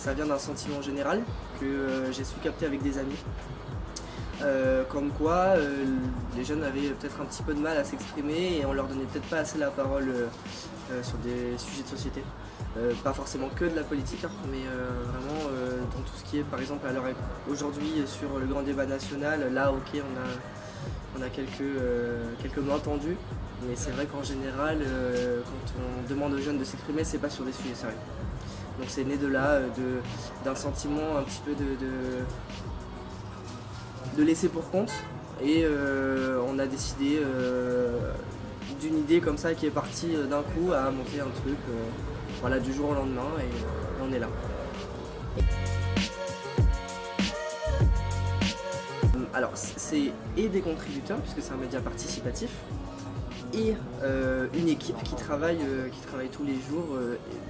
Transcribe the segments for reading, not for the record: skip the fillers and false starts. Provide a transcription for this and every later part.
ça vient d'un sentiment général que j'ai su capter avec des amis. Comme quoi les jeunes avaient peut-être un petit peu de mal à s'exprimer et on leur donnait peut-être pas assez la parole sur des sujets de société. Pas forcément que de la politique, hein, mais vraiment dans tout ce qui est par exemple à l'heure aujourd'hui sur le grand débat national, là ok on a quelques mains tendues, mais c'est vrai qu'en général quand on demande aux jeunes de s'exprimer, c'est pas sur des sujets sérieux. Donc c'est né de là, d'un sentiment un petit peu de laisser pour compte et on a décidé d'une idée comme ça qui est partie d'un coup à monter un truc voilà, du jour au lendemain et on est là. Alors c'est et des contributeurs puisque c'est un média participatif et une équipe qui travaille tous les jours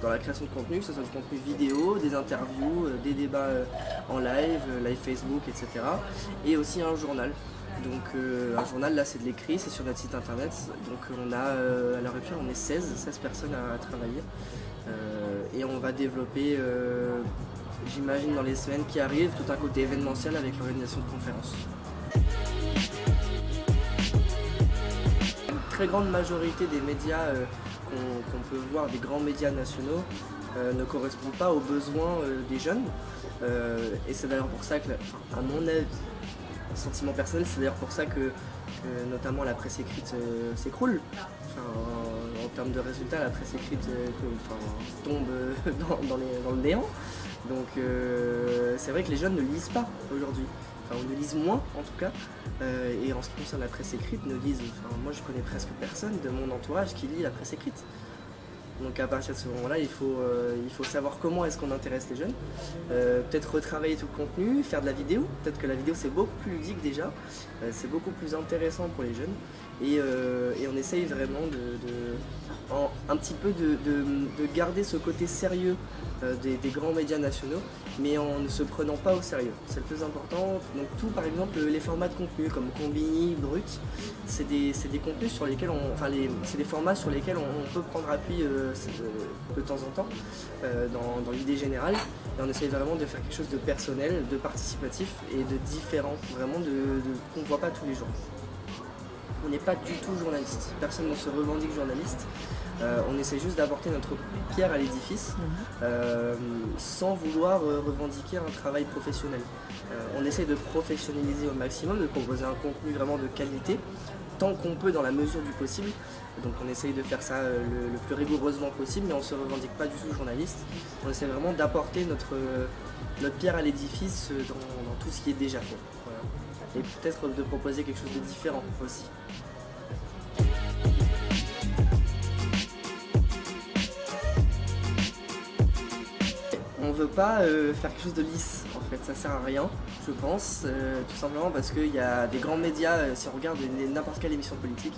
dans la création de contenu, que ce soit du contenu vidéo, des interviews, des débats en live, live Facebook, etc. Et aussi un journal. Donc un journal, là c'est de l'écrit, c'est sur notre site internet. Donc on a, à l'heure actuelle, on est 16 personnes à travailler. Et on va développer, j'imagine dans les semaines qui arrivent, tout un côté événementiel avec l'organisation de conférences. Très grande majorité des médias qu'on peut voir, des grands médias nationaux, ne correspondent pas aux besoins des jeunes. Et c'est d'ailleurs pour ça que, à mon avis, sentiment personnel, c'est d'ailleurs pour ça que notamment la presse écrite s'écroule. En termes de résultats, la presse écrite tombe dans le néant. Donc c'est vrai que les jeunes ne lisent pas aujourd'hui. Enfin, on ne lise moins en tout cas, et en ce qui concerne la presse écrite, moi je connais presque personne de mon entourage qui lit la presse écrite. Donc à partir de ce moment-là, il faut savoir comment est-ce qu'on intéresse les jeunes, peut-être retravailler tout le contenu, faire de la vidéo, peut-être que la vidéo c'est beaucoup plus ludique déjà, c'est beaucoup plus intéressant pour les jeunes, et on essaye vraiment un petit peu de garder ce côté sérieux des grands médias nationaux, mais en ne se prenant pas au sérieux. C'est le plus important. Donc tout, par exemple, les formats de contenu comme Combini, Brut, c'est des contenus sur lesquels c'est des formats sur lesquels on peut prendre appui de temps en temps dans l'idée générale. Et on essaye vraiment de faire quelque chose de personnel, de participatif et de différent, vraiment qu'on ne voit pas tous les jours. On n'est pas du tout journaliste, personne ne se revendique journaliste. On essaie juste d'apporter notre pierre à l'édifice sans vouloir revendiquer un travail professionnel. On essaie de professionnaliser au maximum, de proposer un contenu vraiment de qualité, tant qu'on peut dans la mesure du possible. Donc on essaye de faire ça le plus rigoureusement possible, mais on ne se revendique pas du tout journaliste. On essaie vraiment d'apporter notre pierre à l'édifice dans tout ce qui est déjà fait. Voilà. Et peut-être de proposer quelque chose de différent aussi. On veut pas faire quelque chose de lisse, en fait, ça sert à rien, je pense, tout simplement parce qu'il y a des grands médias, si on regarde n'importe quelle émission politique,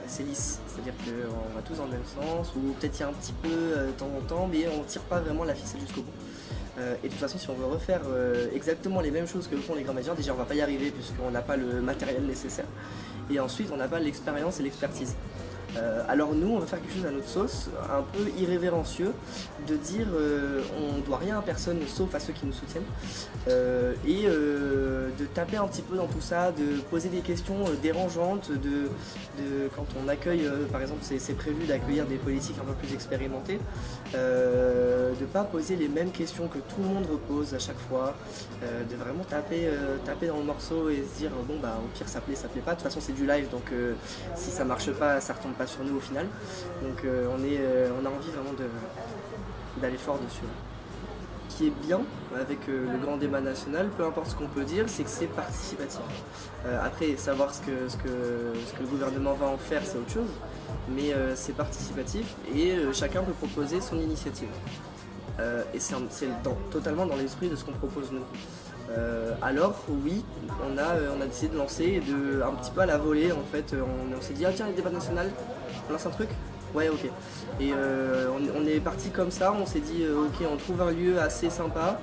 c'est lisse, c'est-à-dire qu'on va tous dans le même sens, ou peut-être il y a un petit peu de temps en temps, mais on tire pas vraiment la ficelle jusqu'au bout. Et de toute façon, si on veut refaire exactement les mêmes choses que font les grands médias, déjà on va pas y arriver puisqu'on n'a pas le matériel nécessaire, et ensuite on n'a pas l'expérience et l'expertise. Alors nous, on va faire quelque chose à notre sauce, un peu irrévérencieux, de dire on doit rien à personne sauf à ceux qui nous soutiennent, et de taper un petit peu dans tout ça, de poser des questions dérangeantes, quand on accueille, par exemple, c'est prévu d'accueillir des politiques un peu plus expérimentés, de pas poser les mêmes questions que tout le monde repose à chaque fois, de vraiment taper dans le morceau et se dire bon bah au pire ça plaît pas, de toute façon c'est du live donc si ça marche pas ça retombe pas sur nous au final, donc on a envie vraiment d'aller fort dessus. Ce qui est bien avec le grand débat national, peu importe ce qu'on peut dire, c'est que c'est participatif. Après, savoir ce que le gouvernement va en faire, c'est autre chose, mais c'est participatif et chacun peut proposer son initiative. Et c'est totalement dans l'esprit de ce qu'on propose nous. Alors oui, on a décidé de lancer un petit peu à la volée en fait, on s'est dit ah tiens les débats nationaux, on lance un truc. Ouais ok. Et on est parti comme ça, on s'est dit ok on trouve un lieu assez sympa,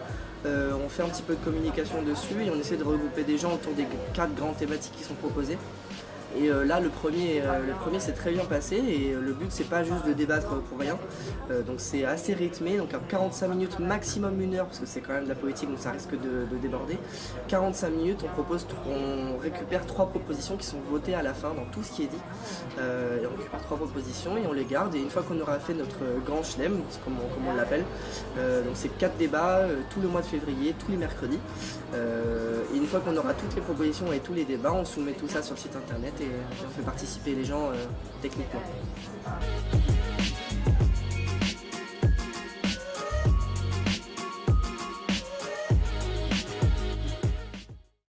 on fait un petit peu de communication dessus et on essaie de regrouper des gens autour des 4 grandes thématiques qui sont proposées. Et là, le premier s'est très bien passé et le but c'est pas juste de débattre pour rien. Donc c'est assez rythmé, donc à 45 minutes, maximum 1 heure, parce que c'est quand même de la politique donc ça risque de déborder. 45 minutes, on récupère 3 propositions qui sont votées à la fin dans tout ce qui est dit. Et on récupère 3 propositions et on les garde. Et une fois qu'on aura fait notre grand chelem, comme on l'appelle, donc c'est 4 débats tout le mois de février, tous les mercredis. Et une fois qu'on aura toutes les propositions et tous les débats, on soumet tout ça sur le site internet et on fait participer les gens techniquement.